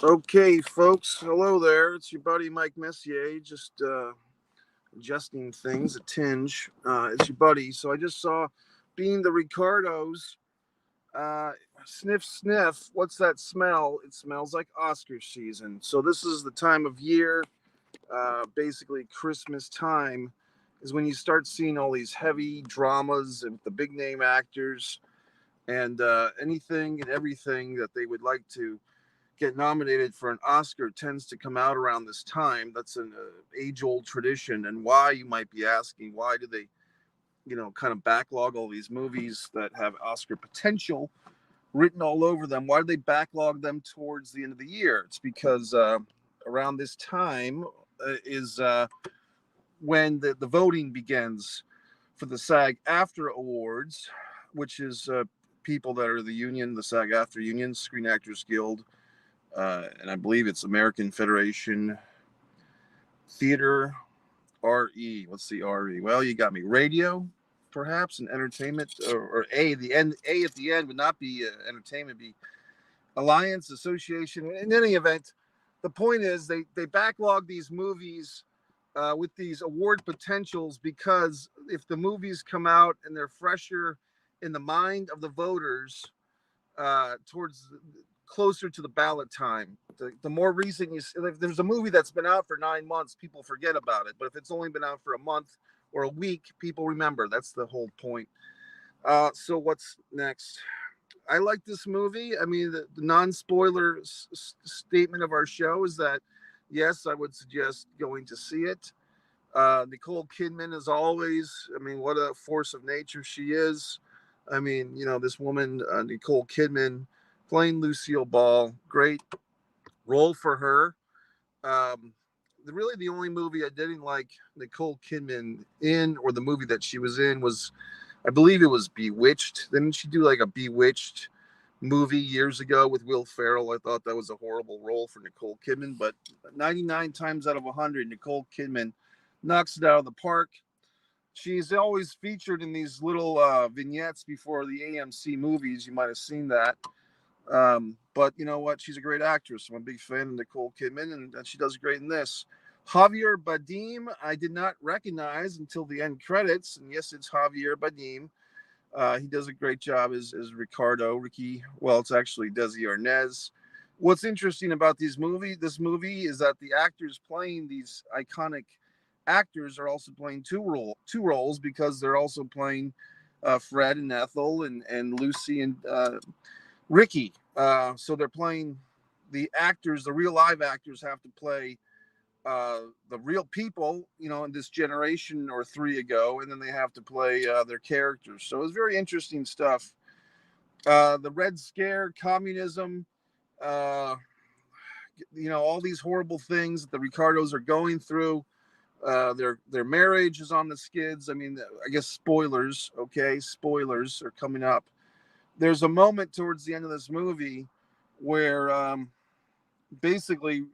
Okay, folks. Hello there. It's your buddy Mike Messier. Just adjusting things a tinge. It's your buddy. So I just saw Being the Ricardos. Uh, Sniff, sniff. What's that smell? It smells like Oscar season. So this is the time of year, basically Christmas time, is when you start seeing all these heavy dramas and the big name actors and anything and everything that they would like to get nominated for an Oscar tends to come out around this time. That's an age-old tradition. And why, you might be asking, why do they, kind of backlog all these movies that have Oscar potential written all over them? Why do they backlog them towards the end of the year? It's because around this time is when the voting begins for the SAG-AFTRA Awards, which is people that are the union, the SAG-AFTRA Union, Screen Actors Guild, and I believe it's American Federation Theater RE. What's the RE? Well, you got me. Radio, perhaps, and entertainment, or A. The end. A at the end would not be entertainment. Be Alliance Association. In any event, the point is they backlog these movies with these award potentials because if the movies come out and they're fresher in the mind of the voters towards closer to the ballot time, the more recent if there's a movie that's been out for 9 months, people forget about it. But if it's only been out for a month or a week, people remember. That's the whole point. So what's next? I like this movie. I mean, the non-spoiler statement of our show is that, yes, I would suggest going to see it. Nicole Kidman, as always, I mean, what a force of nature she is. I mean, this woman, Nicole Kidman, playing Lucille Ball, great role for her. Really, the only movie I didn't like Nicole Kidman in, or the movie that she was in, was, I believe it was Bewitched. Didn't she do like a Bewitched movie years ago with Will Ferrell? I thought that was a horrible role for Nicole Kidman, but 99 times out of 100, Nicole Kidman knocks it out of the park. She's always featured in these little vignettes before the AMC movies. You might have seen that. But you know what? She's a great actress. I'm a big fan of Nicole Kidman, and she does great in this. Javier Bardem, I did not recognize until the end credits. And yes, it's Javier Bardem. He does a great job as Ricky. Well, it's actually Desi Arnaz. What's interesting about this movie is that the actors playing these iconic actors are also playing two roles, because they're also playing Fred and Ethel and Lucy and Ricky. So they're playing the actors. The real live actors have to play the real people, in this generation or three ago, and then they have to play their characters. So it's very interesting stuff. The Red Scare, communism, all these horrible things that the Ricardos are going through. Their marriage is on the skids. I mean, I guess spoilers. Okay, spoilers are coming up. There's a moment towards the end of this movie where basically,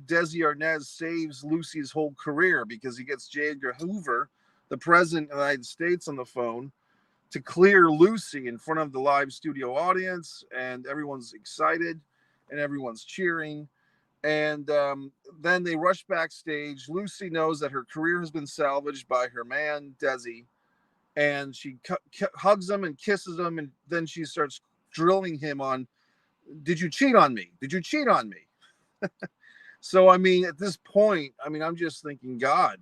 Desi Arnaz saves Lucy's whole career because he gets J. Edgar Hoover, the president of the United States, on the phone to clear Lucy in front of the live studio audience, and everyone's excited and everyone's cheering. And then they rush backstage. Lucy knows that her career has been salvaged by her man, Desi, and she hugs him and kisses him, and then she starts drilling him on, did you cheat on me? Did you cheat on me? So, I mean, at this point, I'm just thinking, God,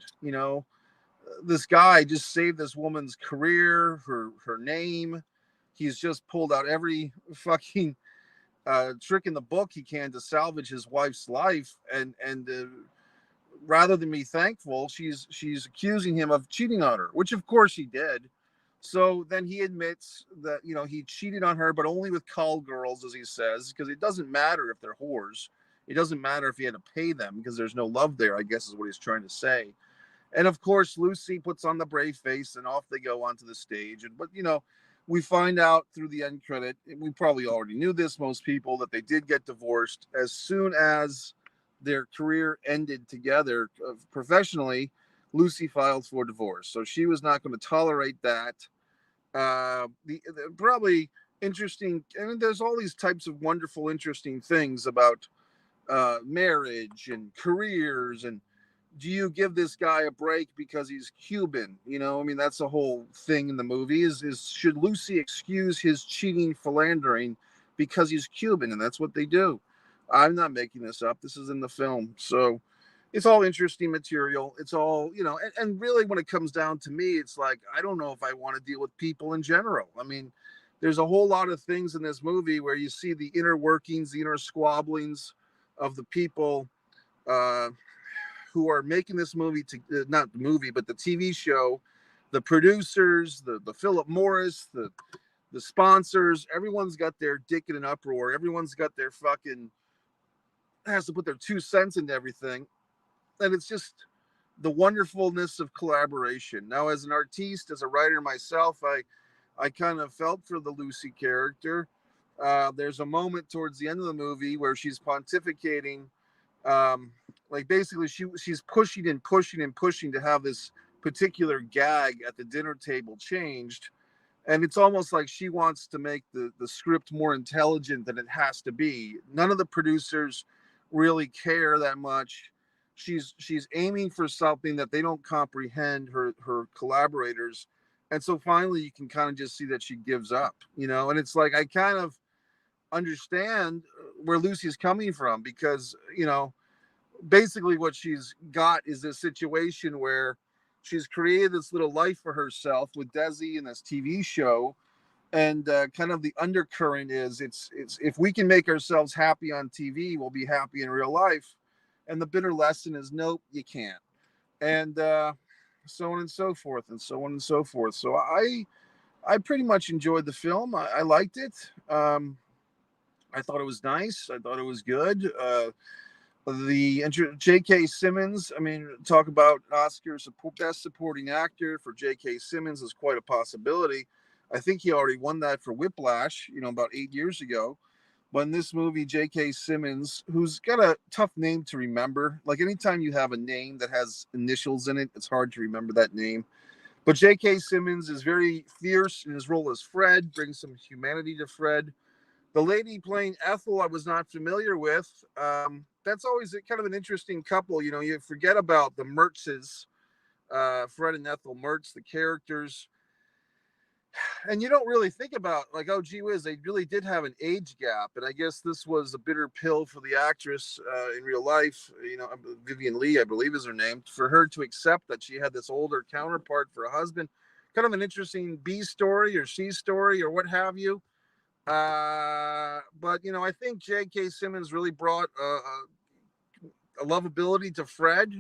this guy just saved this woman's career, her name. He's just pulled out every fucking trick in the book he can to salvage his wife's life, and rather than be thankful, she's accusing him of cheating on her, which of course he did. So then he admits that he cheated on her, but only with call girls, as he says, because it doesn't matter if they're whores. It doesn't matter if he had to pay them, because there's no love there, I guess is what he's trying to say. And of course, Lucy puts on the brave face, and off they go onto the stage. But we find out through the end credit, and we probably already knew this, most people, that they did get divorced as soon as their career ended together professionally. Lucy filed for divorce, so she was not going to tolerate that. The probably interesting, and there's all these types of wonderful, interesting things about marriage and careers, and do you give this guy a break because he's Cuban? I mean, that's the whole thing in the movie is should Lucy excuse his cheating, philandering because he's Cuban? And that's what they do. I'm not making this up. This is in the film. So it's all interesting material. It's all, and really when it comes down to me, it's like, I don't know if I want to deal with people in general. I mean, there's a whole lot of things in this movie where you see the inner workings, the inner squabblings of the people, who are making this movie, not the movie, but the TV show, the producers, the Philip Morris, the sponsors. Everyone's got their dick in an uproar. Everyone's got their fucking, has to put their 2 cents into everything. And it's just the wonderfulness of collaboration. Now, as an artiste, as a writer myself, I kind of felt for the Lucy character. There's a moment towards the end of the movie where she's pontificating, like basically she's pushing and pushing and pushing to have this particular gag at the dinner table changed, and it's almost like she wants to make the script more intelligent than it has to be. None of the producers really care that much. She's aiming for something that they don't comprehend, her collaborators, and so finally you can kind of just see that she gives up, and it's like I kind of understand where Lucy's coming from, because basically what she's got is this situation where she's created this little life for herself with Desi and this TV show, and kind of the undercurrent is it's if we can make ourselves happy on TV, we'll be happy in real life, and the bitter lesson is nope, you can't, and so on and so forth and so on and so forth. So I pretty much enjoyed the film. I liked it. I thought it was nice. I thought it was good. The J.K. Simmons, I mean, talk about Oscar Best Supporting Actor for J.K. Simmons is quite a possibility. I think he already won that for Whiplash, about 8 years ago. But in this movie, J.K. Simmons, who's got a tough name to remember, like anytime you have a name that has initials in it, it's hard to remember that name. But J.K. Simmons is very fierce in his role as Fred, brings some humanity to Fred. The lady playing Ethel, I was not familiar with. That's always kind of an interesting couple. You forget about the Mertzes, Fred and Ethel Mertz, the characters, and you don't really think about, like, oh, gee whiz, they really did have an age gap. And I guess this was a bitter pill for the actress in real life. Vivian Lee, I believe is her name, for her to accept that she had this older counterpart for a husband. Kind of an interesting B story or C story or what have you. But I think J.K. Simmons really brought a lovability to Fred.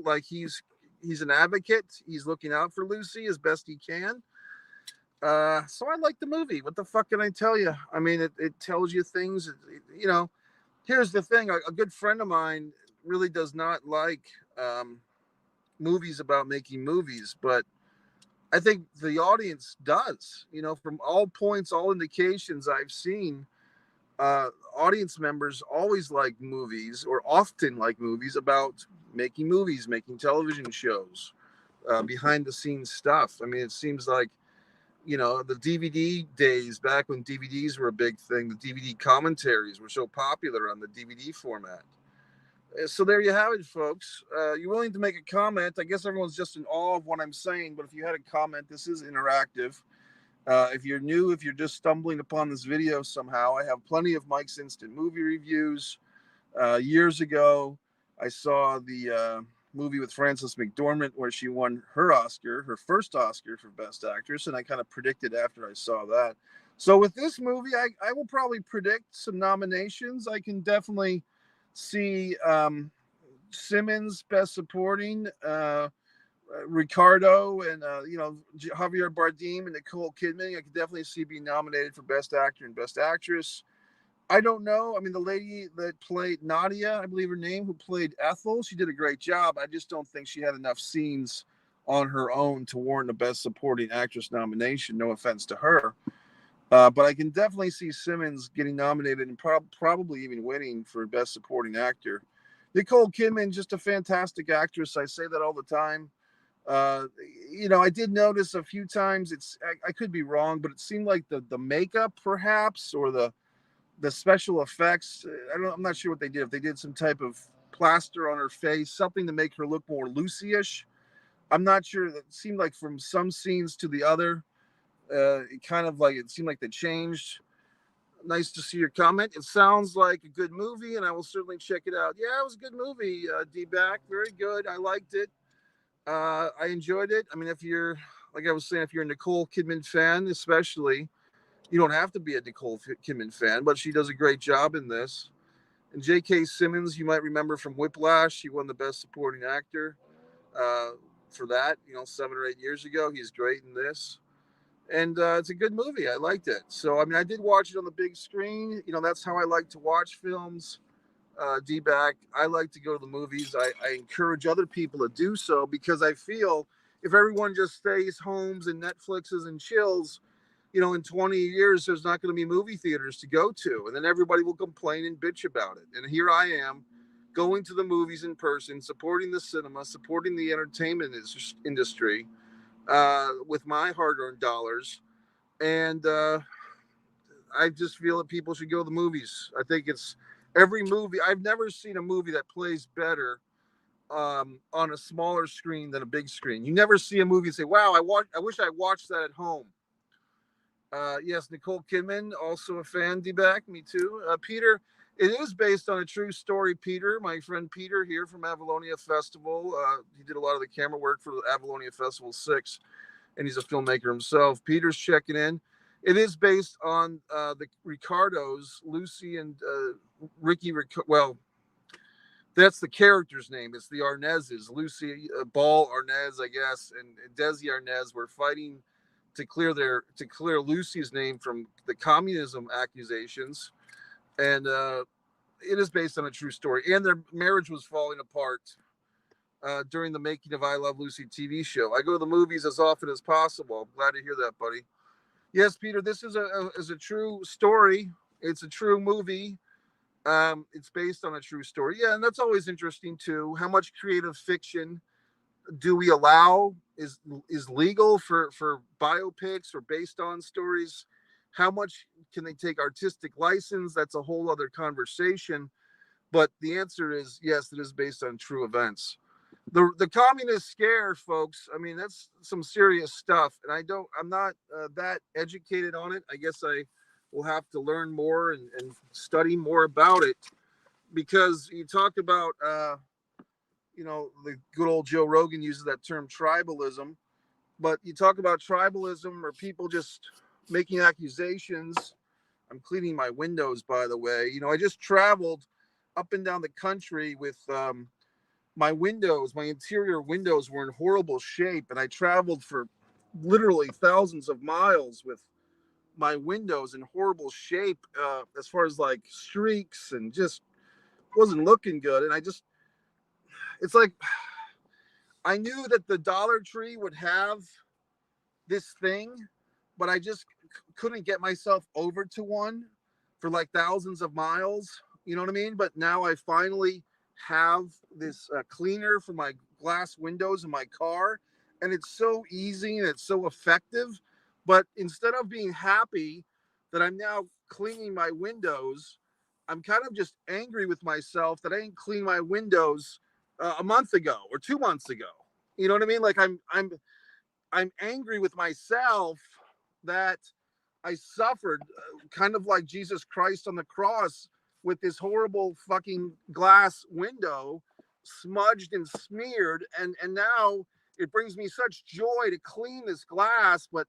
Like he's an advocate. He's looking out for Lucy as best he can. So I like the movie. What the fuck can I tell you? I mean, it tells you things. Here's the thing: a good friend of mine really does not like movies about making movies, but I think the audience does. From all points, all indications I've seen, audience members always like movies, or often like movies about making movies, making television shows, behind the scenes stuff. I mean, it seems like, the DVD days, back when DVDs were a big thing, the DVD commentaries were so popular on the DVD format. So there you have it, folks. You're willing to make a comment. I guess everyone's just in awe of what I'm saying, but if you had a comment, this is interactive. If you're new, if you're just stumbling upon this video somehow, I have plenty of Mike's Instant Movie Reviews. Years ago, I saw the movie with Frances McDormand where she won her Oscar, her first Oscar for Best Actress, and I kind of predicted after I saw that. So with this movie, I will probably predict some nominations. I can definitely see Simmons Best Supporting, Ricardo, and Javier Bardem and Nicole Kidman. I could definitely see being nominated for Best Actor and Best Actress. I don't know. I mean, the lady that played Nadia, I believe her name, who played Ethel, she did a great job. I just don't think she had enough scenes on her own to warrant a Best Supporting Actress nomination. No offense to her. But I can definitely see Simmons getting nominated and probably even winning for Best Supporting Actor. Nicole Kidman, just a fantastic actress. I say that all the time. I did notice a few times, I could be wrong, but it seemed like the makeup perhaps, or the the special effects, I'm not sure what they did. If they did some type of plaster on her face, something to make her look more Lucy-ish. I'm not sure. It seemed like from some scenes to the other, it seemed like they changed. Nice to see your comment. It sounds like a good movie, and I will certainly check it out. Yeah, it was a good movie, D-Back. Very good. I liked it. I enjoyed it. I mean, if you're, like I was saying, if you're a Nicole Kidman fan, especially, you don't have to be a Nicole Kidman fan, but she does a great job in this. And J.K. Simmons, you might remember from Whiplash. He won the Best Supporting Actor uh, for that, 7 or 8 years ago. He's great in this. And it's a good movie. I liked it. So, I mean, I did watch it on the big screen. That's how I like to watch films. D-Back, I like to go to the movies. I encourage other people to do so because I feel if everyone just stays homes and Netflixes and chills, in 20 years, there's not going to be movie theaters to go to. And then everybody will complain and bitch about it. And here I am going to the movies in person, supporting the cinema, supporting the entertainment industry with my hard-earned dollars. And I just feel that people should go to the movies. I think it's every movie. I've never seen a movie that plays better on a smaller screen than a big screen. You never see a movie and say, wow, I wish I watched that at home. Yes, Nicole Kidman, also a fan, D-Back, me too. Peter, it is based on a true story, Peter. My friend Peter here from Avalonia Festival. He did a lot of the camera work for the Avalonia Festival 6, and he's a filmmaker himself. Peter's checking in. It is based on the Ricardos, Lucy and Ricky. Well, that's the character's name. It's the Arnazes. Lucy Ball Arnaz, I guess, and Desi Arnaz were fighting to clear Lucy's name from the communism accusations, and it is based on a true story. And their marriage was falling apart during the making of I Love Lucy TV show. I go to the movies as often as possible. I'm glad to hear that, buddy. Yes, Peter, this is a true story. It's a true movie. It's based on a true story. Yeah, and that's always interesting too. How much creative fiction do we allow is legal for biopics or based on stories? How much can they take artistic license? That's a whole other conversation. But the answer is yes, it is based on true events. The communist scare, folks. I mean, that's some serious stuff, and I'm not that educated on it. I guess I will have to learn more and study more about it, because you talk about the good old Joe Rogan uses that term tribalism, but you talk about tribalism or people just making accusations. I'm cleaning my windows, by the way. I just traveled up and down the country with my interior windows were in horrible shape, and I traveled for literally thousands of miles with my windows in horrible shape, as far as like streaks, and just wasn't looking good. And it's like I knew that the Dollar Tree would have this thing, but I just couldn't get myself over to one for like thousands of miles. You know what I mean? But now I finally have this cleaner for my glass windows in my car, and it's so easy and it's so effective. But instead of being happy that I'm now cleaning my windows, I'm kind of just angry with myself that I didn't clean my windows a month ago or 2 months ago. You know what I mean? Like I'm angry with myself that I suffered, kind of like Jesus Christ on the cross, with this horrible fucking glass window smudged and smeared. And now it brings me such joy to clean this glass. But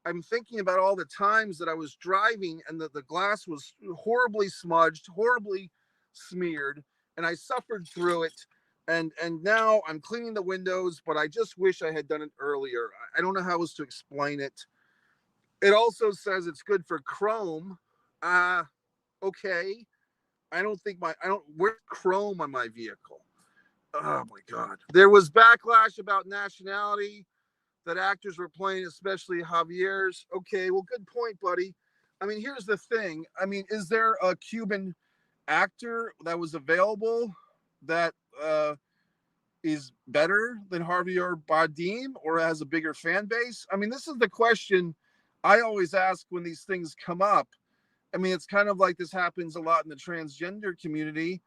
I'm thinking about all the times that I was driving and the glass was horribly smudged, horribly smeared, and I suffered through it. And now I'm cleaning the windows, but I just wish I had done it earlier. I don't know how else to explain it. It also says it's good for chrome. Okay. Where's chrome on my vehicle? Oh my God. There was backlash about nationality that actors were playing, especially Javier's. Okay, well, good point, buddy. I mean, here's the thing. I mean, is there a Cuban actor that was available that is better than Javier Bardem or has a bigger fan base? I mean, this is the question I always ask when these things come up. I mean, it's kind of like this happens a lot in the transgender community,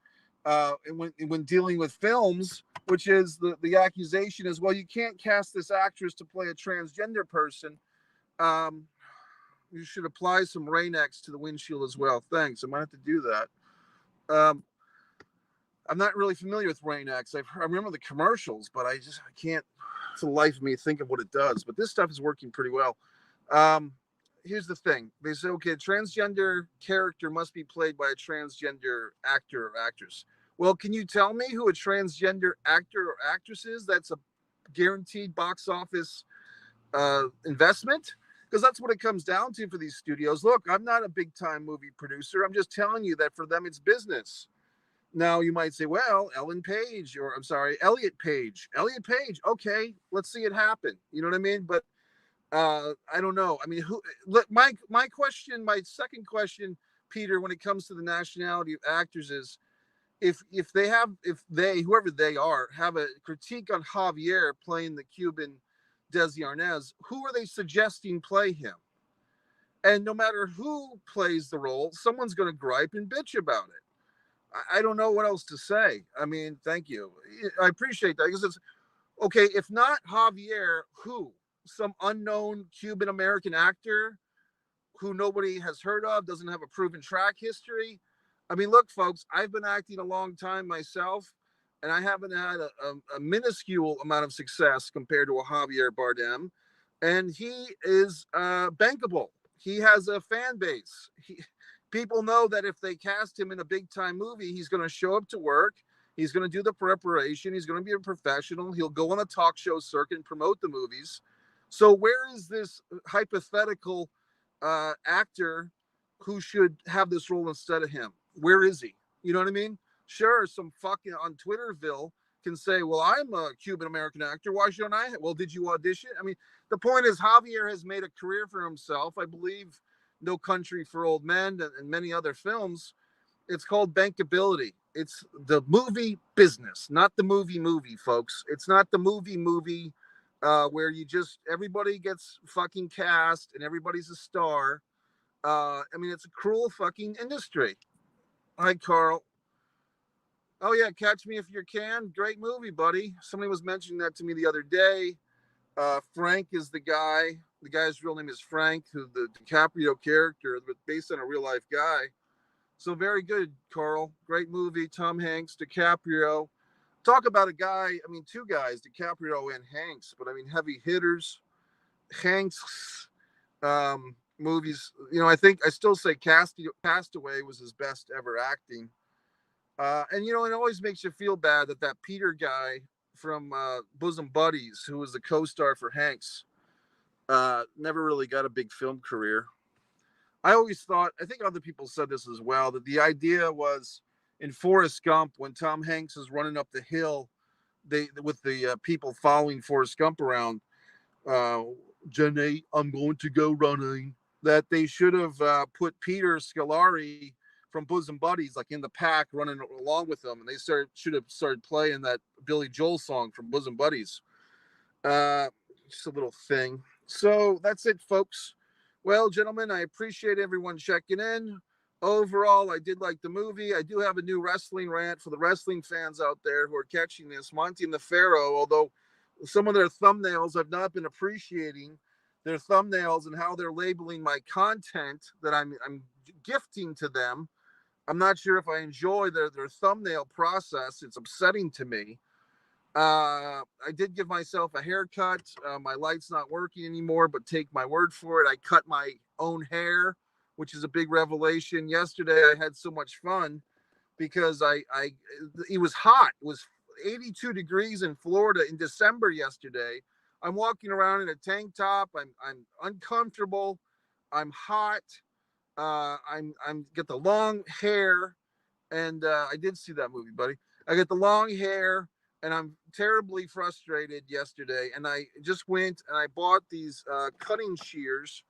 and when dealing with films, which is the accusation is, well, you can't cast this actress to play a transgender person. Um, you should apply some Rain-X to the windshield as well. Thanks. I might have to do that. I'm not really familiar with Rain-X. I remember the commercials, but I can't for the life of me think of what it does. But this stuff is working pretty well. Here's the thing. They say, okay, a transgender character must be played by a transgender actor or actress. Well, can you tell me who a transgender actor or actress is that's a guaranteed box office investment? Because that's what it comes down to for these studios. Look, I'm not a big time movie producer. I'm just telling you that for them, it's business. Now you might say, well, Elliot Page. Elliot Page. Okay, let's see it happen. You know what I mean? But I don't know. I mean, my second question, Peter, when it comes to the nationality of actors is if whoever they are have a critique on Javier playing the Cuban Desi Arnaz, who are they suggesting play him? And no matter who plays the role, someone's going to gripe and bitch about it. I don't know what else to say. I mean, thank you. I appreciate that because it's okay. If not Javier, who? Some unknown Cuban American actor who nobody has heard of, doesn't have a proven track history. I mean, look, folks, I've been acting a long time myself, and I haven't had a minuscule amount of success compared to a Javier Bardem. And he is bankable. He has a fan base. People know that if they cast him in a big time movie, he's going to show up to work. He's going to do the preparation. He's going to be a professional. He'll go on a talk show circuit and promote the movies. So where is this hypothetical actor who should have this role instead of him? Where is he? You know what I mean? Sure, some fucking on Twitterville can say, well, I'm a Cuban American actor. Why shouldn't I? Well, did you audition? I mean, the point is Javier has made a career for himself. I believe No Country for Old Men and many other films. It's called bankability. It's the movie business, not the movie, folks. It's not the movie where you just everybody gets fucking cast and everybody's a star. I mean, it's a cruel fucking industry. Hi, Carl. Oh yeah, Catch Me If You Can. Great movie, buddy. Somebody was mentioning that to me the other day. Frank is the guy. The guy's real name is Frank, who the DiCaprio character, but based on a real life guy. So very good, Carl. Great movie. Tom Hanks, DiCaprio. Talk about a guy. I mean, two guys, DiCaprio and Hanks. But I mean, heavy hitters. Hanks movies. You know, I think I still say Castaway was his best ever acting. And you know, it always makes you feel bad that Peter guy from Bosom Buddies, who was the co-star for Hanks, never really got a big film career. I always thought, I think other people said this as well, that the idea was in Forrest Gump when Tom Hanks is running up the hill, with the people following Forrest Gump around. Jenny, I'm going to go running. That they should have put Peter Scolari from Bosom Buddies like in the pack running along with them, and they should have started playing that Billy Joel song from Bosom Buddies. Just a little thing. So that's it, folks. Well, gentlemen, I appreciate everyone checking in. Overall, I did like the movie. I do have a new wrestling rant for the wrestling fans out there who are catching this. Monty and the Pharaoh, although some of their thumbnails I've not been appreciating their thumbnails and how they're labeling my content that I'm gifting to them. I'm not sure if I enjoy their thumbnail process. It's upsetting to me. I did give myself a haircut. My light's not working anymore, but take my word for it. I cut my own hair, which is a big revelation. Yesterday, I had so much fun because it was hot. It was 82 degrees in Florida in December yesterday. I'm walking around in a tank top. I'm uncomfortable. I'm hot. I'm get the long hair, and I did see that movie, buddy. I get the long hair, and I'm terribly frustrated yesterday. And I just went and I bought these cutting shears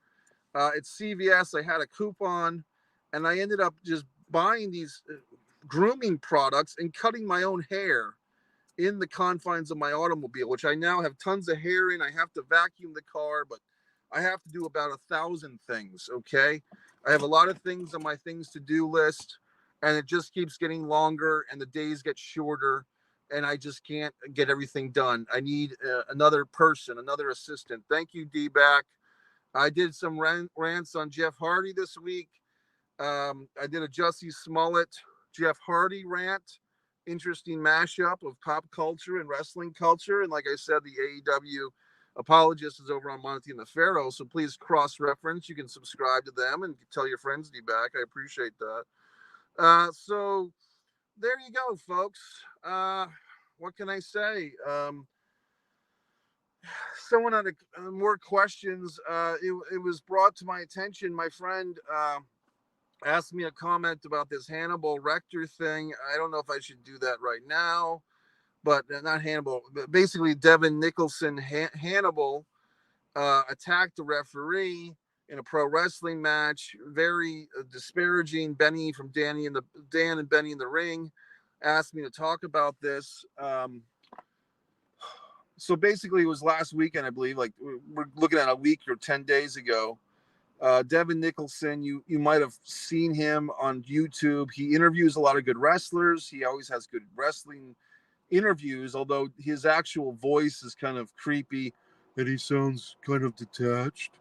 at CVS. I had a coupon, and I ended up just buying these grooming products and cutting my own hair in the confines of my automobile, which I now have tons of hair in. I have to vacuum the car, but I have to do about 1,000 things. Okay. I have a lot of things on my things to do list, and it just keeps getting longer, and the days get shorter, and I just can't get everything done. I need another person, another assistant. Thank you, D-Back. I did some rants on Jeff Hardy this week. I did a Jussie Smollett, Jeff Hardy rant. Interesting mashup of pop culture and wrestling culture. And like I said, the AEW apologist is over on Monty and the Pharaoh. So please cross-reference. You can subscribe to them and tell your friends to be back. I appreciate that. So there you go, folks. What can I say? Someone had more questions. It was brought to my attention. My friend asked me a comment about this Hannibal Rector thing. I don't know if I should do that right now, but not Hannibal. But basically, Devin Nicholson, Hannibal, attacked the referee in a pro wrestling match. Very disparaging. Benny from Dan and Benny in the Ring asked me to talk about this. So basically, it was last weekend, I believe. Like we're looking at a week or 10 days ago. Devin Nicholson, you might have seen him on YouTube. He interviews a lot of good wrestlers. He always has good wrestling interviews, although his actual voice is kind of creepy and he sounds kind of detached.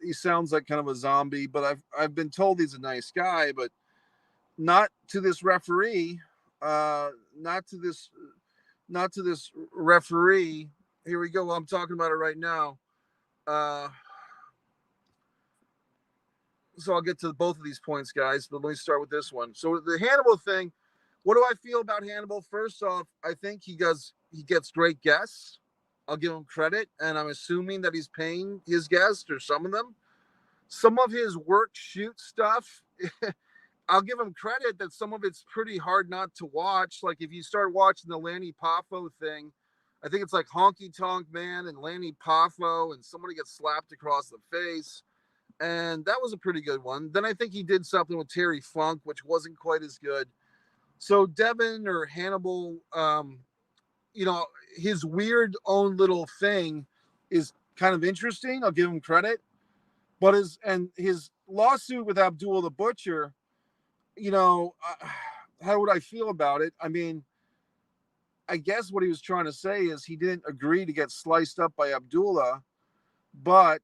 He sounds like kind of a zombie, but I've been told he's a nice guy, but not to this referee. Not to this referee. Here we go. I'm talking about it right now. So I'll get to both of these points, guys, but let me start with this one. So the Hannibal thing, what do I feel about Hannibal? First off, I think he gets great guests. I'll give him credit, and I'm assuming that he's paying his guests or some of them. Some of his work shoot stuff, I'll give him credit that some of it's pretty hard not to watch. Like if you start watching the Lanny Poffo thing, I think it's like Honky Tonk Man and Lanny Poffo, and somebody gets slapped across the face. And that was a pretty good one. Then I think he did something with Terry Funk, which wasn't quite as good. So Devin or Hannibal, his weird own little thing is kind of interesting. I'll give him credit. But his lawsuit with Abdul the Butcher, how would I feel about it? I mean, I guess what he was trying to say is he didn't agree to get sliced up by Abdullah, but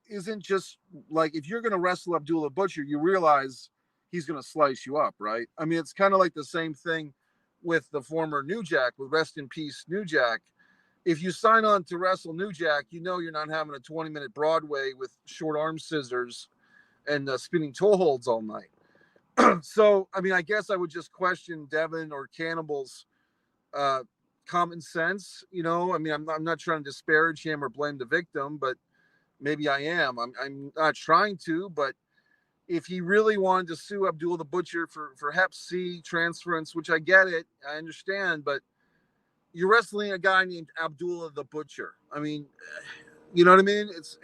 isn't just like if you're going to wrestle Abdullah Butcher, you realize he's going to slice you up, right? I mean, it's kind of like the same thing with the former New Jack, with rest in peace New Jack. If you sign on to wrestle New Jack, you're not having a 20-minute Broadway with short arm scissors and spinning toe holds all night. So, I mean, I guess I would just question Devin or Cannibal's common sense. I mean, I'm not trying to disparage him or blame the victim, but maybe I am. I'm not trying to, but if he really wanted to sue Abdul the Butcher for Hep C transference, which I get it, I understand, but you're wrestling a guy named Abdullah the Butcher. I mean, you know what I mean? It's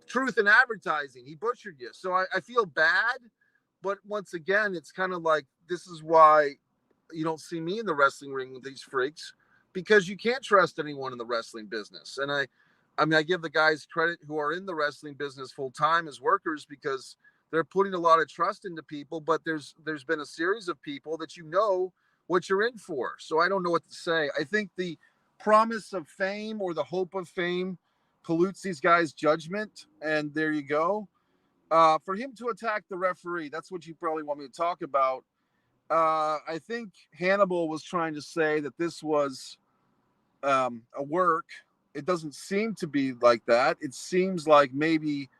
truth in advertising. He butchered you. So I feel bad, but once again, it's kind of like, this is why you don't see me in the wrestling ring with these freaks, because you can't trust anyone in the wrestling business. And I give the guys credit who are in the wrestling business full time as workers, because they're putting a lot of trust into people, but there's been a series of people that what you're in for. So I don't know what to say. I think the promise of fame or the hope of fame pollutes these guys' judgment, and there you go. For him to attack the referee, that's what you probably want me to talk about. I think Hannibal was trying to say that this was a work. It doesn't seem to be like that. It seems like maybe,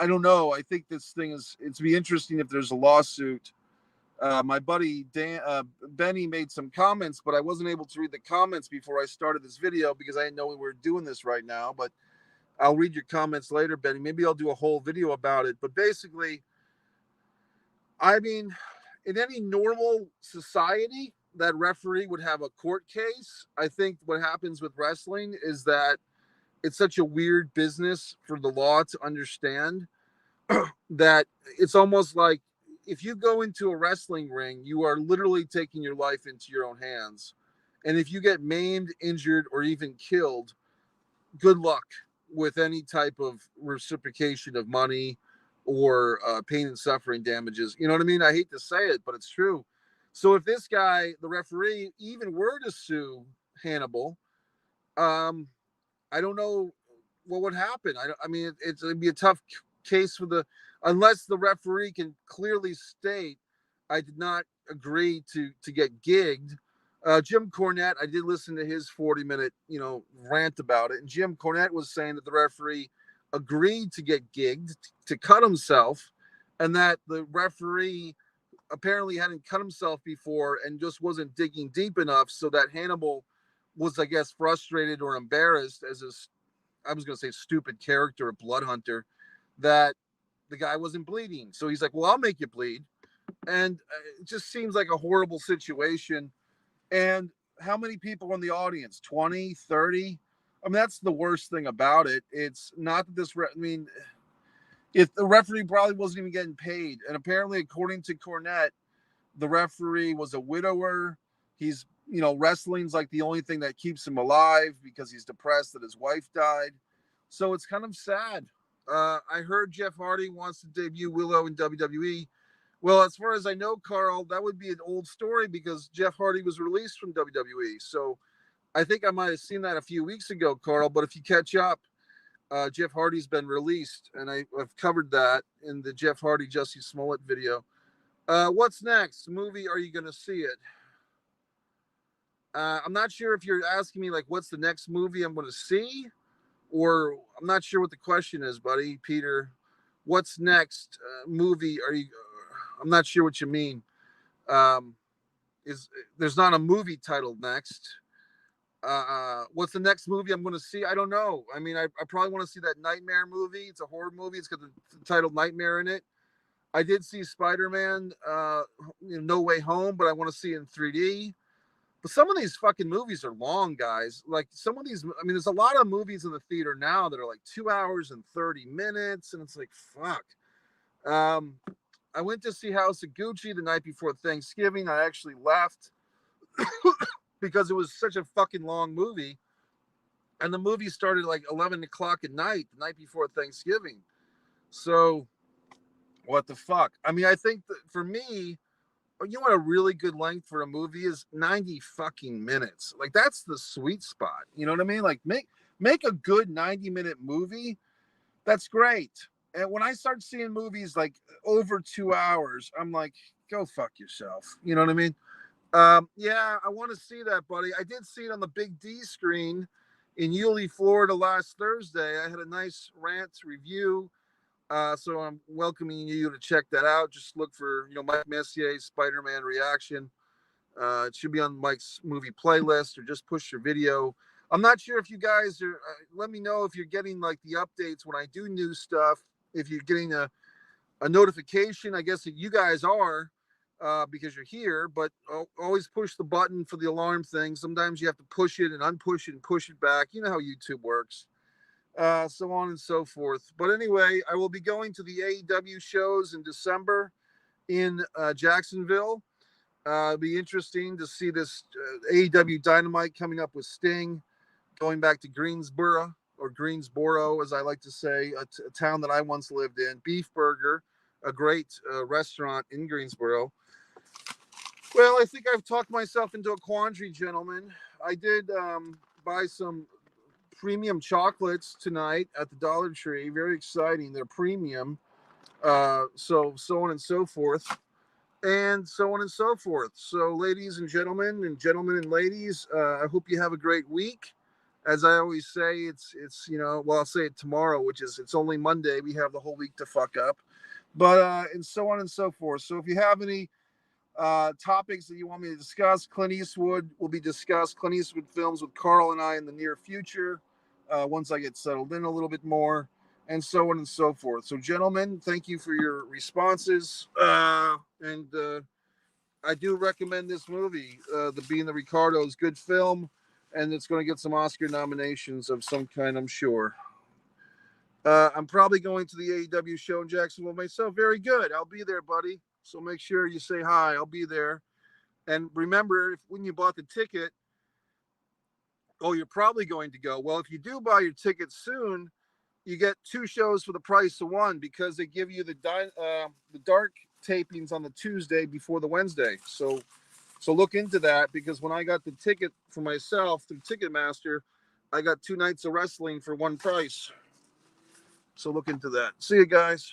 I don't know. I think this thing it'd be interesting if there's a lawsuit. My buddy Benny made some comments, but I wasn't able to read the comments before I started this video because I didn't know we were doing this right now. But I'll read your comments later, Benny. Maybe I'll do a whole video about it. But basically, I mean, in any normal society, that referee would have a court case. I think what happens with wrestling is that it's such a weird business for the law to understand that it's almost like if you go into a wrestling ring, you are literally taking your life into your own hands. And if you get maimed, injured, or even killed, good luck. with any type of reciprocation of money or pain and suffering damages. You know what I mean? I hate to say it, but it's true. So if this guy, the referee, even were to sue Hannibal, I don't know what would happen. I mean, it'd be a tough case for unless the referee can clearly state, I did not agree to get gigged. Jim Cornette, I did listen to his 40-minute, rant about it. And Jim Cornette was saying that the referee agreed to get gigged, to cut himself, and that the referee apparently hadn't cut himself before and just wasn't digging deep enough, so that Hannibal was, I guess, frustrated or embarrassed as I was going to say stupid character, a blood hunter, that the guy wasn't bleeding. So he's like, well, I'll make you bleed. And it just seems like a horrible situation. And how many people in the audience? 20, 30? I mean, that's the worst thing about it. It's not that if the referee probably wasn't even getting paid. And apparently, according to Cornette, the referee was a widower. He's, wrestling's like the only thing that keeps him alive because he's depressed that his wife died. So it's kind of sad. I heard Jeff Hardy wants to debut Willow in WWE. Well, as far as I know, Carl, that would be an old story because Jeff Hardy was released from WWE. So I think I might have seen that a few weeks ago, Carl. But if you catch up, Jeff Hardy's been released, and I've covered that in the Jeff Hardy Jussie Smollett video. What's next? Movie, are you going to see it? I'm not sure if you're asking me, like, what's the next movie I'm going to see? Or I'm not sure what the question is, buddy. Peter, what's next? Movie, are you... I'm not sure what you mean. There's not a movie titled next. What's the next movie I'm going to see? I don't know. I mean, I probably want to see that Nightmare movie. It's a horror movie. It's got the title Nightmare in it. I did see Spider-Man, No Way Home, but I want to see it in 3D. But some of these fucking movies are long, guys. Like some of these, I mean, there's a lot of movies in the theater now that are like 2 hours and 30 minutes. And it's like, fuck. I went to see House of Gucci the night before Thanksgiving. I actually left because it was such a fucking long movie. And the movie started like 11 o'clock at night, the night before Thanksgiving. So what the fuck? I mean, I think that for me, you know what a really good length for a movie is? 90 fucking minutes. Like that's the sweet spot. You know what I mean? Like make a good 90-minute movie. That's great. And when I start seeing movies like over 2 hours, I'm like, go fuck yourself. You know what I mean? Yeah, I want to see that, buddy. I did see it on the Big D screen in Yulee, Florida last Thursday. I had a nice rant review. So I'm welcoming you to check that out. Just look for, Mike Messier's Spider-Man reaction. It should be on Mike's movie playlist, or just push your video. I'm not sure if you guys are, let me know if you're getting like the updates when I do new stuff. If you're getting a notification, I guess that you guys are, because you're here, but always push the button for the alarm thing. Sometimes you have to push it and unpush it and push it back. You know how YouTube works. So on and so forth. But anyway, I will be going to the AEW shows in December in Jacksonville. It'll be interesting to see this AEW Dynamite coming up with Sting, going back to Greensboro, or Greensboro, as I like to say, a town that I once lived in. Beef Burger, a great restaurant in Greensboro. Well, I think I've talked myself into a quandary, gentlemen. I did buy some premium chocolates tonight at the Dollar Tree. Very exciting. They're premium. So on and so forth. And so on and so forth. So ladies and gentlemen and ladies, I hope you have a great week. As I always say, it's I'll say it tomorrow, which is it's only Monday. We have the whole week to fuck up. But and so on and so forth. So if you have any topics that you want me to discuss, Clint Eastwood will be discussed. Clint Eastwood films with Carl and I in the near future, once I get settled in a little bit more, and so on and so forth. So gentlemen, thank you for your responses. And I do recommend this movie, the Being the Ricardos, good film, and it's going to get some Oscar nominations of some kind, I'm sure. I'm probably going to the AEW show in Jacksonville myself. Very good. I'll be there, buddy. So make sure you say hi. I'll be there. And remember, when you bought the ticket, you're probably going to go. Well, if you do buy your ticket soon, you get 2 shows for the price of 1 because they give you the dark tapings on the Tuesday before the Wednesday. So look into that, because when I got the ticket for myself through Ticketmaster, I got 2 nights of wrestling for 1 price. So look into that. See you guys.